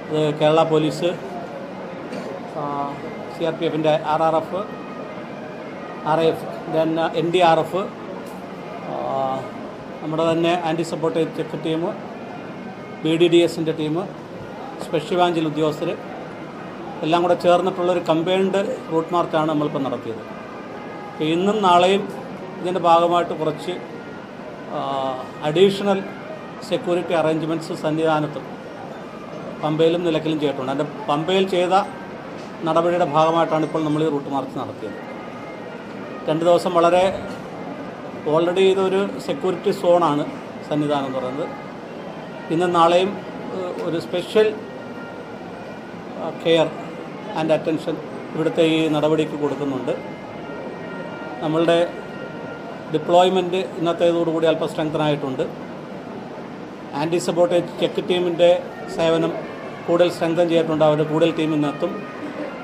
അത് കേരള പോലീസ്, CRPFൻ്റെ RRF, RAF, then NDRF, നമ്മുടെ തന്നെ ആൻറ്റി സപ്പോർട്ടേജ് ചെക്ക് ടീം, BDDSൻ്റെ ടീം, സ്പെഷ്യൽ ബ്രാഞ്ചിൽ ഉദ്യോഗസ്ഥർ എല്ലാം കൂടെ ചേർന്നിട്ടുള്ളൊരു കമ്പൈൻഡ് റൂട്ട് മാർച്ചാണ് നമ്മളിപ്പോൾ നടത്തിയത്. ഇന്നും നാളെയും ഇതിൻ്റെ ഭാഗമായിട്ട് കുറച്ച് അഡീഷണൽ സെക്യൂരിറ്റി അറേഞ്ച്മെൻറ്റ്സ് സന്നിധാനത്തും പമ്പയിലും നിലയ്ക്കലും ചെയ്തിട്ടുണ്ട്. അതിൻ്റെ പമ്പയിൽ ചെയ്ത നടപടിയുടെ ഭാഗമായിട്ടാണ് ഇപ്പോൾ നമ്മൾ ഈ റൂട്ട് മാർച്ച് നടത്തിയത്. 2 ദിവസം വളരെ ഓൾറെഡി ഇതൊരു സെക്യൂരിറ്റി സോണാണ് സന്നിധാനം എന്ന് പറയുന്നത്. ഇന്നും നാളെയും ഒരു സ്പെഷ്യൽ കെയർ ആൻഡ് അറ്റൻഷൻ ഇവിടുത്തെ ഈ നടപടിക്ക് കൊടുക്കുന്നുണ്ട്. നമ്മളുടെ ഡിപ്ലോയ്മെൻറ്റ് ഇന്നത്തേതോടുകൂടി അല്പം സ്ട്രെങ്തനായിട്ടുണ്ട്. ആൻറ്റി സപ്പോർട്ടേജ് ചെക്ക് ടീമിൻ്റെ സേവനം കൂടുതൽ സ്ട്രെങ്തൻ ചെയ്തിട്ടുണ്ട്. അവർ കൂടുതൽ ടീം ഇന്നെത്തും.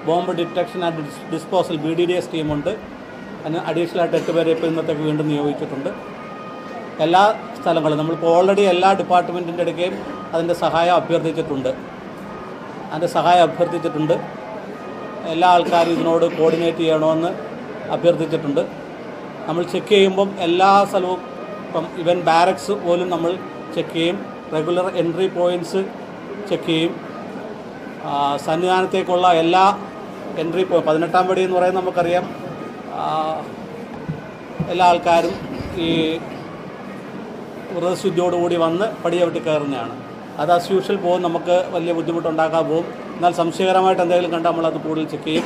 Bomb detection and disposal BDDS ടീമുണ്ട്. അതിന് അഡീഷണലായിട്ട് 8 പേരെ ഇപ്പോൾ ഇന്നത്തേക്ക് വീണ്ടും നിയോഗിച്ചിട്ടുണ്ട്. എല്ലാ സ്ഥലങ്ങളും നമ്മളിപ്പോൾ ഓൾറെഡി എല്ലാ ഡിപ്പാർട്ട്മെൻറ്റിൻ്റെ ഇടയ്ക്കും അതിൻ്റെ സഹായം അഭ്യർത്ഥിച്ചിട്ടുണ്ട്. എല്ലാ ആൾക്കാരും ഇതിനോട് കോർഡിനേറ്റ് ചെയ്യണമെന്ന് അഭ്യർത്ഥിച്ചിട്ടുണ്ട്. നമ്മൾ ചെക്ക് ചെയ്യുമ്പം എല്ലാ സ്ഥലവും ഇപ്പം ഇവൻ ബാരക്സ് പോലും നമ്മൾ ചെക്ക് ചെയ്യും. റെഗുലർ എൻട്രി പോയിൻറ്റ്സ് ചെക്ക് ചെയ്യും. സന്നിധാനത്തേക്കുള്ള എല്ലാ എൻട്രി 18-ാം പടി എന്ന് പറയുന്നത് നമുക്കറിയാം. എല്ലാ ആൾക്കാരും ഈ വ്രതശുദ്ധിയോടുകൂടി വന്ന് പടി ചവിട്ടി കയറുന്നതാണ്. അത് ആസ് യൂഷ്വൽ പോകും, നമുക്ക് വലിയ ബുദ്ധിമുട്ടുണ്ടാക്കാൻ പോകും. എന്നാൽ സംശയകരമായിട്ട് എന്തെങ്കിലും കണ്ടാൽ നമ്മളത് കൂടുതൽ ചെക്ക് ചെയ്യും.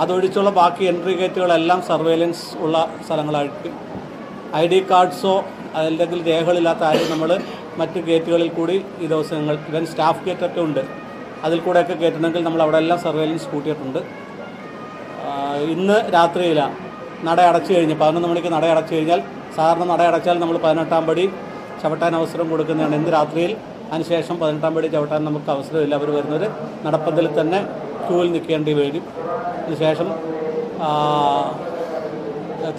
അതൊഴിച്ചുള്ള ബാക്കി എൻട്രി ഗേറ്റുകളെല്ലാം സർവേലൻസ് ഉള്ള സ്ഥലങ്ങളായിരിക്കും. ID കാർഡ്സോ അല്ലെങ്കിൽ രേഖകളില്ലാത്ത ആരും നമ്മൾ മറ്റ് ഗേറ്റുകളിൽ കൂടി ഈ ദിവസങ്ങൾ ഇവൻ സ്റ്റാഫ് ഗേറ്റൊക്കെ ഉണ്ട്, അതിൽ കൂടെയൊക്കെ കയറ്റണമെങ്കിൽ നമ്മൾ അവിടെ എല്ലാം സർവേലൻസ് കൂട്ടിയിട്ടുണ്ട്. ഇന്ന് രാത്രിയിലാണ് നട അടച്ചു കഴിഞ്ഞ് 11 മണിക്ക് നട അടച്ചു കഴിഞ്ഞാൽ, സാധാരണ നട അടച്ചാൽ നമ്മൾ 18-ാം പടി ചവിട്ടാൻ അവസരം കൊടുക്കുന്നതാണ്. ഇന്ന് രാത്രിയിൽ അതിനുശേഷം 18-ാം പടി ചവിട്ടാൻ നമുക്ക് അവസരമില്ല. അവർ വരുന്നവർ നടപ്പന്തലിൽ തന്നെ ക്യൂവിൽ നിൽക്കേണ്ടി വരും. അതിനുശേഷം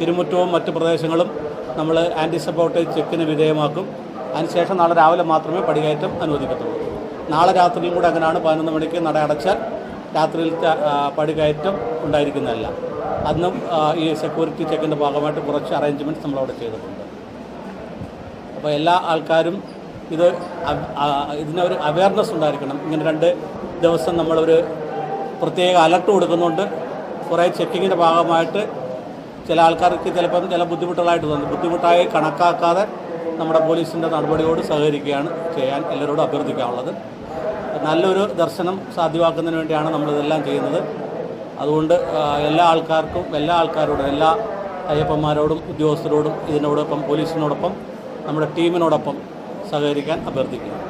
തിരുമുറ്റവും മറ്റ് പ്രദേശങ്ങളും നമ്മൾ ആൻറ്റി സപ്പോർട്ടേജ് ചെക്കിന് വിധേയമാക്കും. അതിനുശേഷം നാളെ രാവിലെ മാത്രമേ പടികയറ്റം അനുവദിക്കത്തുള്ളൂ. നാളെ രാത്രിയും കൂടെ അങ്ങനെയാണ്. 11 മണിക്ക് നട അടച്ചാൽ രാത്രിയിലത്തെ പടികയറ്റം ഉണ്ടായിരിക്കുന്നതല്ല. അന്നും ഈ സെക്യൂരിറ്റി ചെക്കിൻ്റെ ഭാഗമായിട്ട് കുറച്ച് അറേഞ്ച്മെൻറ്റ്സ് നമ്മളവിടെ ചെയ്തിട്ടുണ്ട്. അപ്പോൾ എല്ലാ ആൾക്കാരും ഇതിനൊരു അവയർനെസ് ഉണ്ടായിരിക്കണം. ഇങ്ങനെ 2 ദിവസം നമ്മളൊരു പ്രത്യേക അലർട്ട് കൊടുക്കുന്നുണ്ട്. കുറേ ചെക്കിങ്ങിൻ്റെ ഭാഗമായിട്ട് ചില ആൾക്കാർക്ക് ചിലപ്പം ചില ബുദ്ധിമുട്ടുകളായിട്ട് തോന്നും. ബുദ്ധിമുട്ടായി കണക്കാക്കാതെ നമ്മുടെ പോലീസിൻ്റെ നടപടിയോട് സഹകരിക്കുകയാണ് ചെയ്യാൻ എല്ലാവരോടും അഭ്യർത്ഥിക്കാനുള്ളത്. നല്ലൊരു ദർശനം സാധ്യമാക്കുന്നതിന് വേണ്ടിയാണ് നമ്മളിതെല്ലാം ചെയ്യുന്നത്. അതുകൊണ്ട് എല്ലാ ആൾക്കാരോടും എല്ലാ അയ്യപ്പന്മാരോടും ഉദ്യോഗസ്ഥരോടും ഇതിനോടൊപ്പം പോലീസിനോടൊപ്പം നമ്മുടെ ടീമിനോടൊപ്പം സഹകരിക്കാൻ അഭ്യർത്ഥിക്കുന്നു.